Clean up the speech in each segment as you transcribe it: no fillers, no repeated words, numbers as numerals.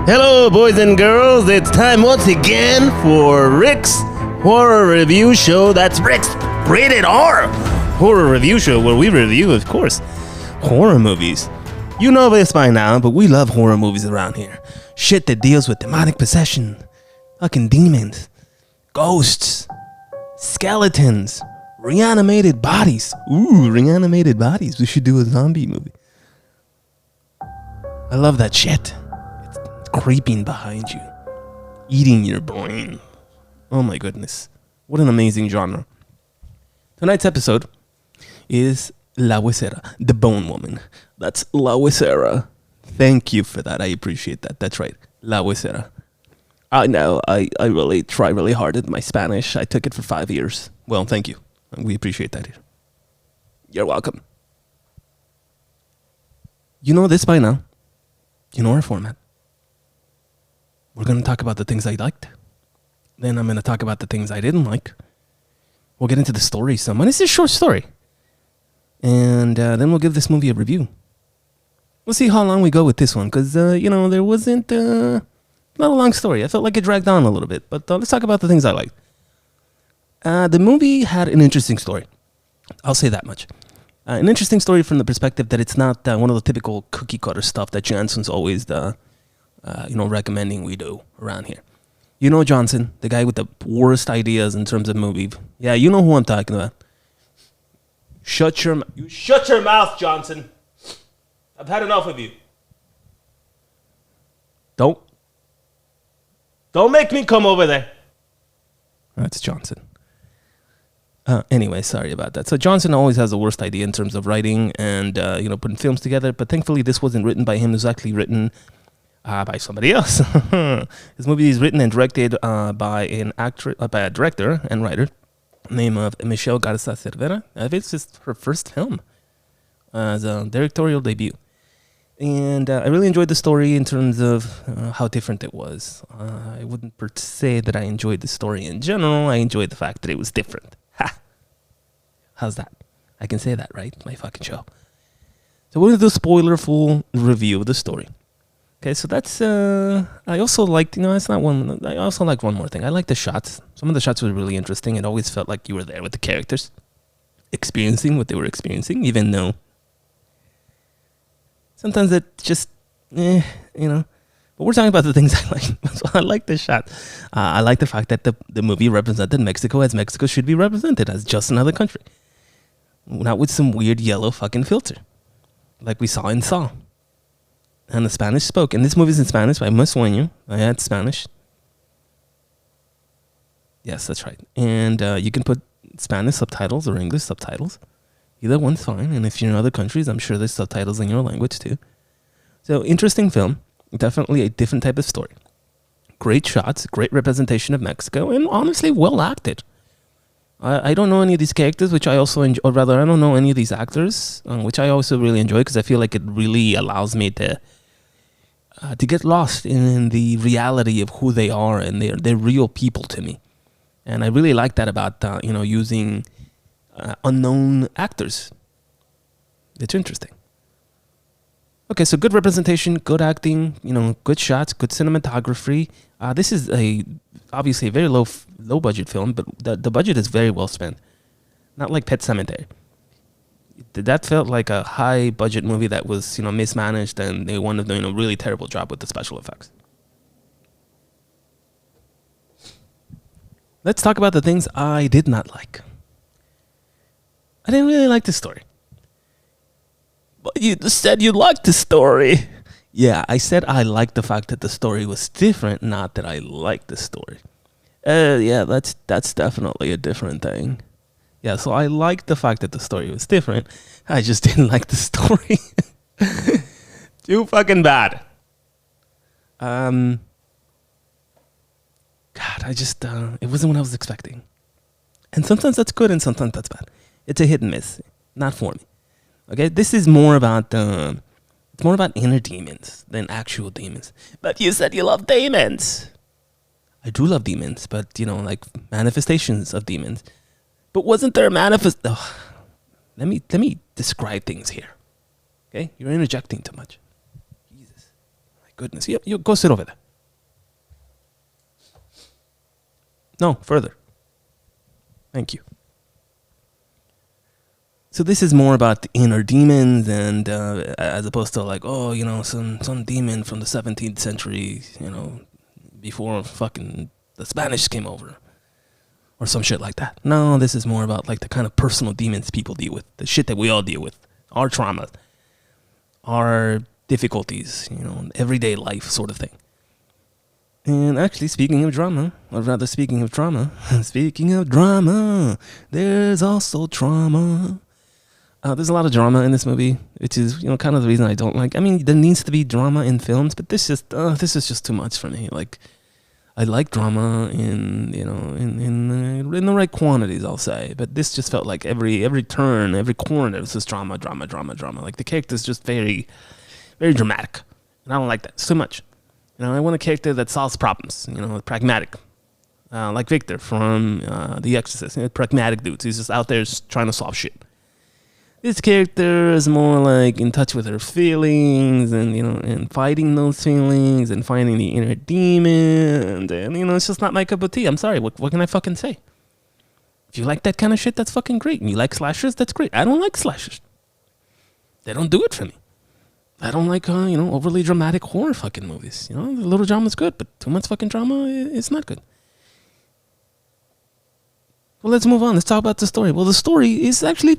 Hello, boys and girls. It's time once again for Rick's Horror Review Show. That's Rick's Rated R Horror Review Show, where we review, of course, horror movies. You know this by now, but we love horror movies around here. Shit that deals with demonic possession, fucking demons, ghosts, skeletons, reanimated bodies. Ooh, reanimated bodies. We should do a zombie movie. I love that shit. Creeping behind you, eating your brain. Oh my goodness, what an amazing genre. Tonight's episode is La Huesera, the Bone Woman. That's La Huesera. Thank you for that. I appreciate that. That's right, La Huesera. I know, I really try really hard at my Spanish. I took it for 5 years. Well, thank you. We appreciate that here. You're welcome. You know this by now. You know our format. We're going to talk about the things I liked. Then I'm going to talk about the things I didn't like. We'll get into the story some. And it's a short story. And then we'll give this movie a review. We'll see how long we go with this one. Because, there wasn't not a long story. I felt like it dragged on a little bit. But let's talk about the things I liked. The movie had an interesting story. I'll say that much. An interesting story from the perspective that it's not one of the typical cookie cutter stuff that Johnson's always recommending we do around here. You know Johnson, the guy with the worst ideas in terms of movie. Yeah, you know who I'm talking about. Shut your mouth, Johnson. I've had enough of you. Don't make me come over there. That's Johnson. Anyway, sorry about that. So Johnson always has the worst idea in terms of writing and putting films together. But thankfully, this wasn't written by him. It was actually written by somebody else. This movie is written and directed by a director and writer named Michelle Garza Cervera. It's just her first film as a directorial debut. And I really enjoyed the story in terms of how different it was. I wouldn't per se that I enjoyed the story in general. I enjoyed the fact that it was different. Ha! How's that? I can say that, right? My fucking show. So we're going to do a spoiler-full review of the story. Okay, so that's, I also liked, it's not one, I also liked one more thing. I liked the shots. Some of the shots were really interesting. It always felt like you were there with the characters, experiencing what they were experiencing, even though sometimes it just, But we're talking about the things I like. So I like the shot. I like the fact that the movie represented Mexico as Mexico should be represented, as just another country. Not with some weird yellow fucking filter, like we saw in Saw. And the Spanish spoke. And this movie's in Spanish, I must warn you. I had Spanish. Yes, that's right. And you can put Spanish subtitles or English subtitles. Either one's fine. And if you're in other countries, I'm sure there's subtitles in your language too. So, interesting film. Definitely a different type of story. Great shots, great representation of Mexico, and honestly, well acted. I don't know any of these characters, which I also enjoy, or rather, I don't know any of these actors, which I also really enjoy because I feel like it really allows me to get lost in the reality of who they are, and they're real people to me. And I really like that about using unknown actors. It's interesting. Okay, so good representation, good acting, good shots, good cinematography. This is obviously a very low budget film, but the budget is very well spent. Not like Pet Sematary. That felt like a high budget movie that was mismanaged, and they wanted to do a really terrible job with the special effects. Let's talk about the things I did not like. I didn't really like the story. But you said you liked the story. Yeah, I said I liked the fact that the story was different, not that I liked the story. Yeah, that's definitely a different thing. Yeah, so I liked the fact that the story was different. I just didn't like the story. Too fucking bad. God, I just, it wasn't what I was expecting. And sometimes that's good and sometimes that's bad. It's a hit and miss. Not for me. Okay, this is more about it's more about inner demons than actual demons. But you said you love demons. I do love demons, but like manifestations of demons. But wasn't there a let me describe things here. Okay, you're interjecting too much. Jesus, my goodness. You go sit over there. No, further. Thank you. So this is more about the inner demons, and as opposed to like, oh, some demon from the 17th century, before fucking the Spanish came over, or some shit like that. No, this is more about like the kind of personal demons people deal with, the shit that we all deal with, our traumas, our difficulties, everyday life sort of thing. And actually, speaking of drama, there's also trauma. There's a lot of drama in this movie, which is, kind of the reason I don't like. I mean, there needs to be drama in films, but this is just too much for me. Like, I like drama in the right quantities, I'll say. But this just felt like every turn, every corner, it was just drama. Like, the character's just very, very dramatic. And I don't like that. It's too much. I want a character that solves problems, pragmatic. Like Victor from The Exorcist. Pragmatic dudes. He's just out there just trying to solve shit. This character is more like in touch with her feelings and fighting those feelings and finding the inner demon. And, it's just not my cup of tea. I'm sorry. What can I fucking say? If you like that kind of shit, that's fucking great. And you like slashers, that's great. I don't like slashers. They don't do it for me. I don't like, overly dramatic horror fucking movies. The little drama's good, but too much fucking drama, it's not good. Well, let's move on. Let's talk about the story. Well, the story is actually,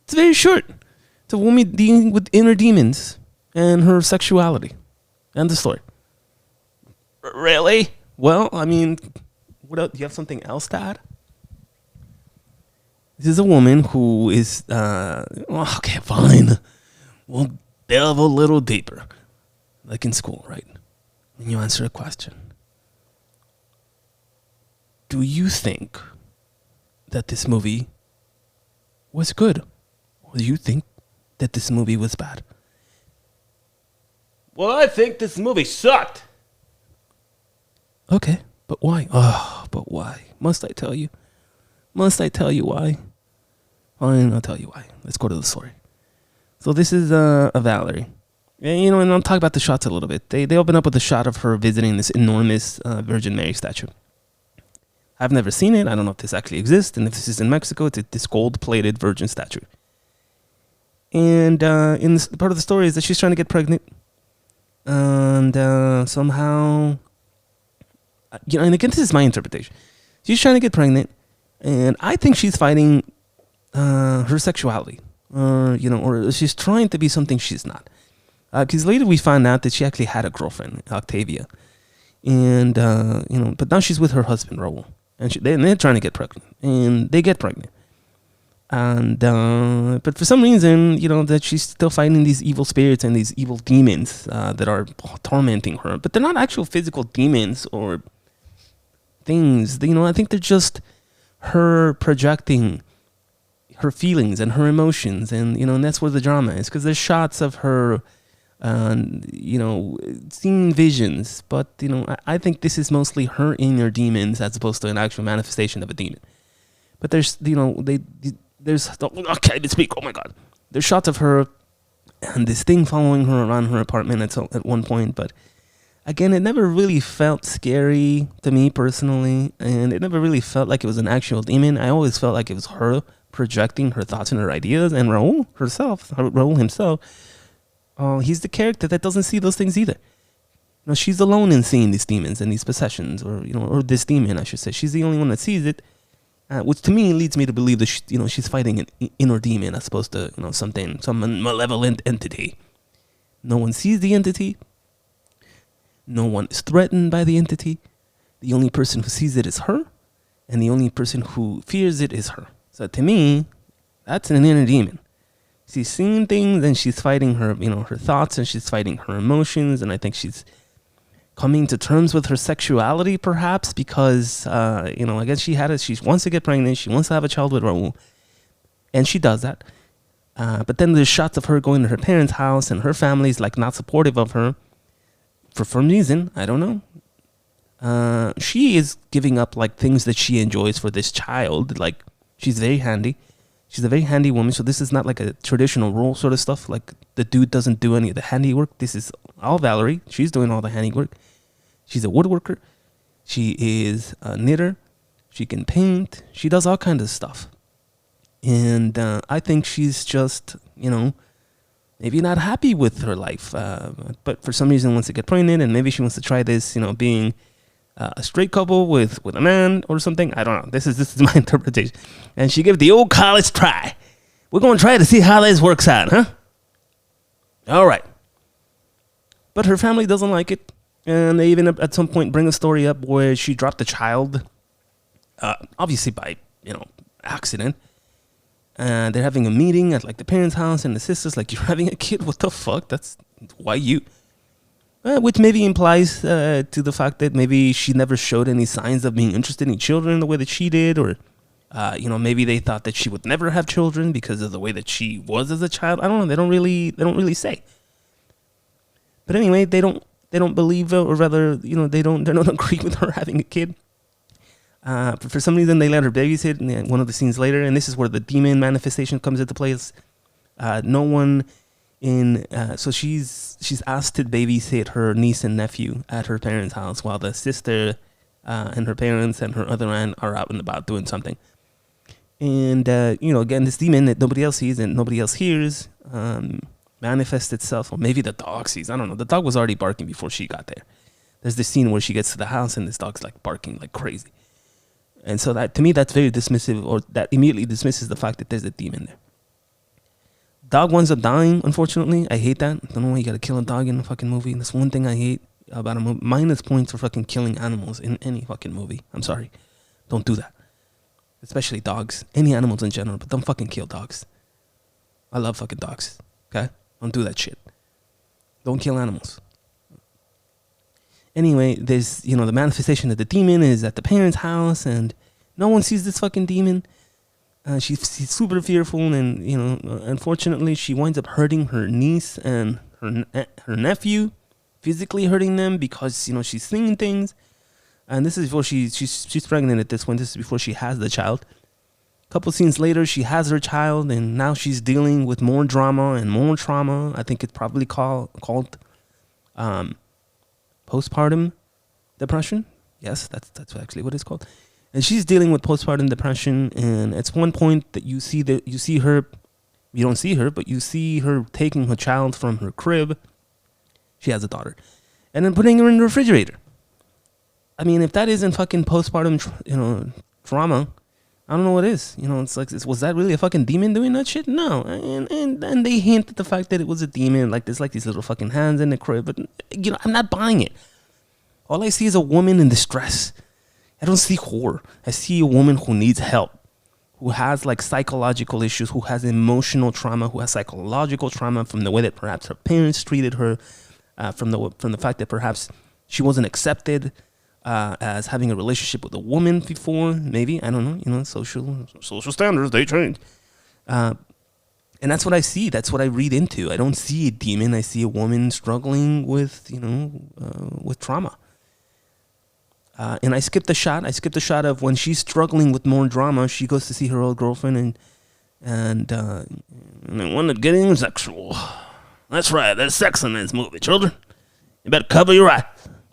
it's very short. It's a woman dealing with inner demons and her sexuality. And the story. Really? Well, I mean, what else? Do you have something else to add? This is a woman who is, okay, fine. Well, delve a little deeper, like in school, right? When you answer a question. Do you think that this movie was good? Or do you think that this movie was bad? Well, I think this movie sucked. Okay, but why? Oh, but why? Must I tell you? Must I tell you why? Fine, I'll tell you why. Let's go to the story. So this is a Valerie. And, and I'll talk about the shots a little bit. They open up with a shot of her visiting this enormous Virgin Mary statue. I've never seen it. I don't know if this actually exists. And if this is in Mexico, it's this gold-plated Virgin statue. And in this part of the story is that she's trying to get pregnant. And somehow, and again, this is my interpretation. She's trying to get pregnant. And I think she's fighting her sexuality. Or she's trying to be something she's not. Because later we find out that she actually had a girlfriend, Octavia. And, but now she's with her husband, Raul. And they're trying to get pregnant. And they get pregnant. And, but for some reason, that she's still fighting these evil spirits and these evil demons that are tormenting her. But they're not actual physical demons or things. I think they're just her projecting her feelings and her emotions, and and that's where the drama is, because there's shots of her seeing visions, but I think this is mostly her inner demons as opposed to an actual manifestation of a demon. But there's there's I can't even speak, oh my god, there's shots of her and this thing following her around her apartment at one point, but again, it never really felt scary to me personally, and it never really felt like it was an actual demon. I always felt like it was her projecting her thoughts and her ideas, and Raul himself, he's the character that doesn't see those things either. She's alone in seeing these demons and these possessions, or this demon, I should say. She's the only one that sees it, which to me leads me to believe that she's fighting an inner demon as opposed to some malevolent entity. No one sees the entity. No one is threatened by the entity. The only person who sees it is her, and the only person who fears it is her. So to me, that's an inner demon. She's seeing things, and she's fighting her, her thoughts, and she's fighting her emotions, and I think she's coming to terms with her sexuality, perhaps, because, I guess she wants to get pregnant, she wants to have a child with Raul, and she does that. But then there's shots of her going to her parents' house, and her family's, not supportive of her, for some reason, I don't know. She is giving up, things that she enjoys for this child, she's very handy. She's a very handy woman, so this is not like a traditional role sort of stuff, like the dude doesn't do any of the handiwork. This is all Valerie. She's doing all the handiwork. She's a woodworker. She is a knitter. She can paint. She does all kinds of stuff. And I think she's just, maybe not happy with her life. But for some reason wants to get pregnant, and maybe she wants to try this, being a straight couple with a man or something. I don't know. This is my interpretation. And she gave the old college try. We're going to try to see how this works out, huh? All right. But her family doesn't like it. And they even at some point bring a story up where she dropped a child, obviously by, accident. And they're having a meeting at like the parents' house, and the sister's like, "You're having a kid? What the fuck? That's why you?" Which maybe implies to the fact that maybe she never showed any signs of being interested in children the way that she did, or maybe they thought that she would never have children because of the way that she was as a child. I don't know. They don't really say. But anyway, they don't believe, or rather, they don't agree with her having a kid. For some reason, they let her babysit in one of the scenes later, and this is where the demon manifestation comes into place. No one so she's asked to babysit her niece and nephew at her parents' house while the sister and her parents and her other aunt are out and about doing something. And again, this demon that nobody else sees and nobody else hears manifests itself, or maybe the dog sees. I don't know. The dog was already barking before she got there. There's this scene where she gets to the house and this dog's like barking like crazy. And so that, to me, that's very dismissive, or that immediately dismisses the fact that there's a demon there. Dog winds up dying, unfortunately. I hate that. I don't know why you gotta kill a dog in a fucking movie. That's one thing I hate about a movie. Minus points for fucking killing animals in any fucking movie. I'm sorry. Don't do that. Especially dogs. Any animals in general, but don't fucking kill dogs. I love fucking dogs. Okay? Don't do that shit. Don't kill animals. Anyway, there's, the manifestation of the demon is at the parents' house, and no one sees this fucking demon. She's super fearful, and, unfortunately, she winds up hurting her niece and her nephew, physically hurting them because, she's seeing things. And this is before she's pregnant at this point. This is before she has the child. A couple scenes later, she has her child, and now she's dealing with more drama and more trauma. I think it's probably called postpartum depression. Yes, that's actually what it's called. And she's dealing with postpartum depression, and at one point that you see her, you don't see her, but you see her taking her child from her crib. She has a daughter, and then putting her in the refrigerator. I mean, if that isn't fucking postpartum, trauma, I don't know what is. It's like, was that really a fucking demon doing that shit? No. And they hint at the fact that it was a demon, like there's like these little fucking hands in the crib, but I'm not buying it. All I see is a woman in distress. I don't see horror. I see a woman who needs help, who has like psychological issues, who has emotional trauma, who has psychological trauma from the way that perhaps her parents treated her, from the fact that perhaps she wasn't accepted as having a relationship with a woman before. Maybe, I don't know. Social standards, they change. And that's what I see. That's what I read into. I don't see a demon. I see a woman struggling with trauma. And I skipped the shot. I skipped the shot of when she's struggling with more drama. She goes to see her old girlfriend, and they want to get in sexual. That's right. There's sex in this movie, children. You better cover your eyes.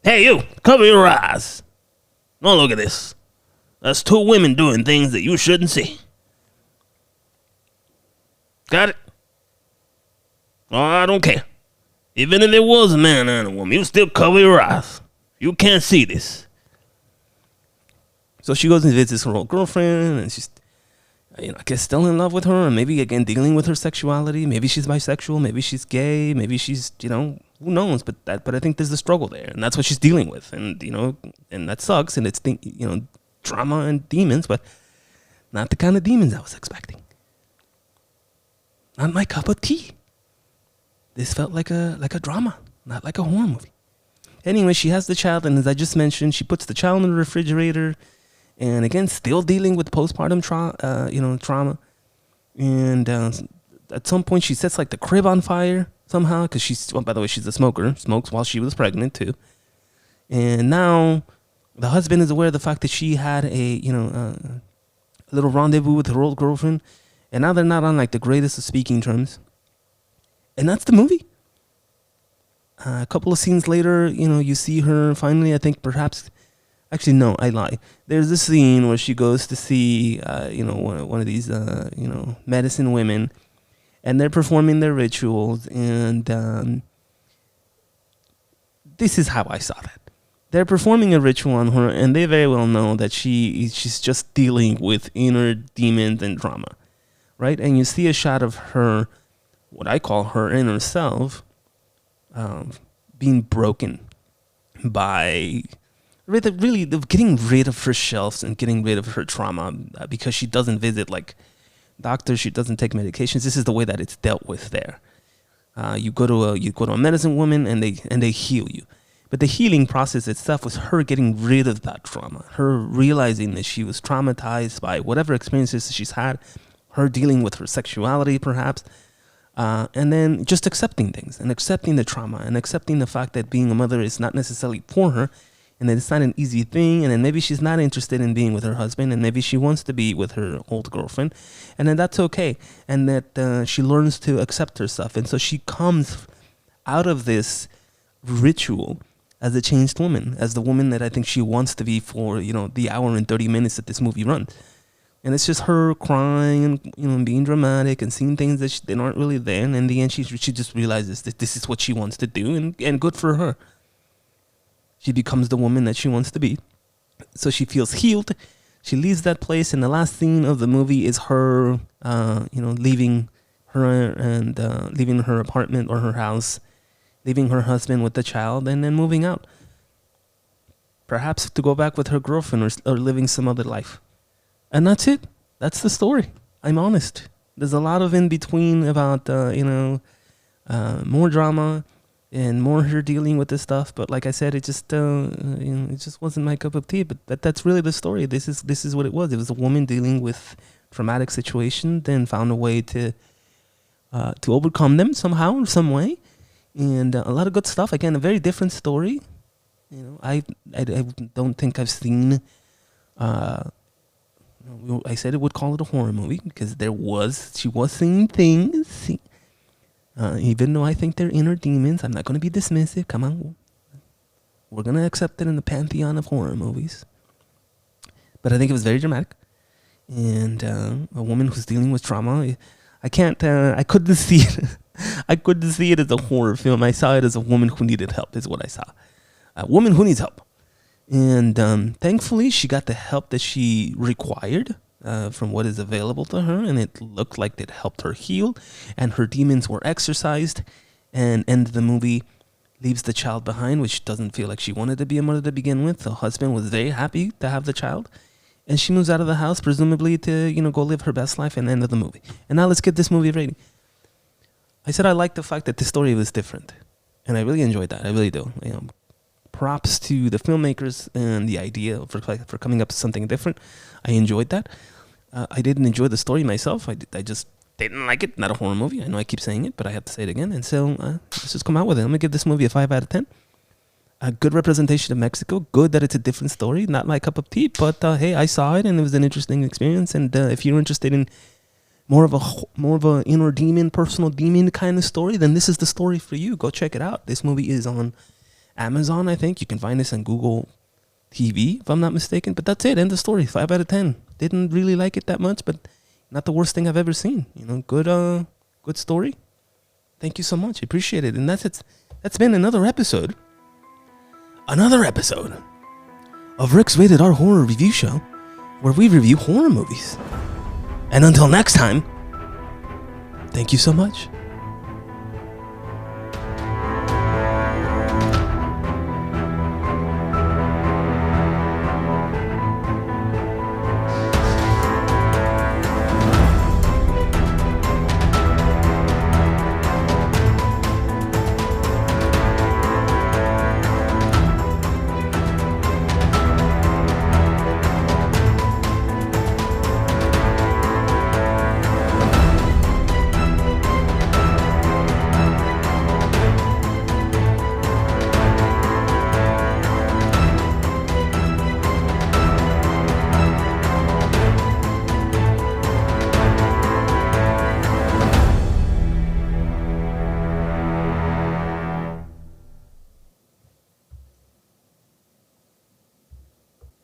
Hey, you, cover your eyes. Don't look at this. That's two women doing things that you shouldn't see. Got it? Oh, I don't care. Even if it was a man and a woman, you still cover your eyes. You can't see this. So she goes and visits her old girlfriend, and she's, I guess, still in love with her, and maybe, again, dealing with her sexuality. Maybe she's bisexual, maybe she's gay, maybe she's, who knows? But I think there's the struggle there, and that's what she's dealing with, and, and that sucks, and it's, drama and demons, but not the kind of demons I was expecting. Not my cup of tea. This felt like a drama, not like a horror movie. Anyway, she has the child, and as I just mentioned, she puts the child in the refrigerator, and again, still dealing with postpartum trauma. And at some point, she sets like the crib on fire somehow, because by the way, she's a smoker, smokes while she was pregnant too. And now the husband is aware of the fact that she had a little rendezvous with her old girlfriend, and now they're not on like the greatest of speaking terms. And that's the movie. A couple of scenes later, you see her finally, I think perhaps, actually, no, I lie. There's a scene where she goes to see, one of these, medicine women, and they're performing their rituals, and this is how I saw that. They're performing a ritual on her, and they very well know that she's just dealing with inner demons and trauma, right? And you see a shot of her, what I call her inner self, being broken by really getting rid of her shelves and getting rid of her trauma, because she doesn't visit like doctors, she doesn't take medications. This is the way that it's dealt with there. You go to a medicine woman, and they heal you. But the healing process itself was her getting rid of that trauma, her realizing that she was traumatized by whatever experiences she's had, her dealing with her sexuality perhaps, and then just accepting things and accepting the trauma and accepting the fact that being a mother is not necessarily for her, and that it's not an easy thing, and then maybe she's not interested in being with her husband, and maybe she wants to be with her old girlfriend, and then that's okay, and that she learns to accept herself, and so she comes out of this ritual as a changed woman, as the woman that I think she wants to be for, the hour and 30 minutes that this movie runs. And it's just her crying and, being dramatic and seeing things that aren't really there. And in the end, she just realizes that this is what she wants to do, and good for her. She becomes the woman that she wants to be. So she feels healed. She leaves that place. And the last scene of the movie is her, leaving her and leaving her apartment or her house, leaving her husband with the child, and then moving out. Perhaps to go back with her girlfriend or living some other life. And that's it. That's the story. I'm honest. There's a lot of in between about, more drama and more her dealing with this stuff. But like I said, it just wasn't my cup of tea. But that's really the story. This is what it was. It was a woman dealing with traumatic situation, then found a way to overcome them somehow, in some way. And a lot of good stuff. Again, a very different story. I don't think I've seen. I said I would call it a horror movie because she was seeing things. Even though I think they're inner demons, I'm not going to be dismissive. Come on, we're going to accept it in the pantheon of horror movies. But I think it was very dramatic, and a woman who's dealing with trauma. I couldn't see it. I couldn't see it as a horror film. I saw it as a woman who needed help, is what I saw. A woman who needs help. And thankfully, she got the help that she required from what is available to her. And it looked like it helped her heal. And her demons were exorcised. And the movie leaves the child behind, which doesn't feel like she wanted to be a mother to begin with. The husband was very happy to have the child. And she moves out of the house, presumably to, go live her best life, and end of the movie. And now let's get this movie rating. I said I liked the fact that the story was different, and I really enjoyed that. I really do. Props to the filmmakers and the idea for coming up with something different. I enjoyed that. I didn't enjoy the story myself. I just didn't like it. Not a horror movie. I know I keep saying it, but I have to say it again. And so let's just come out with it. I'm gonna give this movie a 5 out of 10. A good representation of Mexico. Good that it's a different story. Not my cup of tea, but hey, I saw it and it was an interesting experience. And if you're interested in more of a inner demon, personal demon kind of story, then this is the story for you. Go check it out. This movie is on Amazon, I think. You can find this on Google TV, if I'm not mistaken. But that's it. End of story. 5 out of 10. Didn't really like it that much, but not the worst thing I've ever seen. Good story. Thank you so much. I appreciate it. And that's it. That's been another episode of Rick's Rated R Horror Review Show, where we review horror movies. And until next time, thank you so much.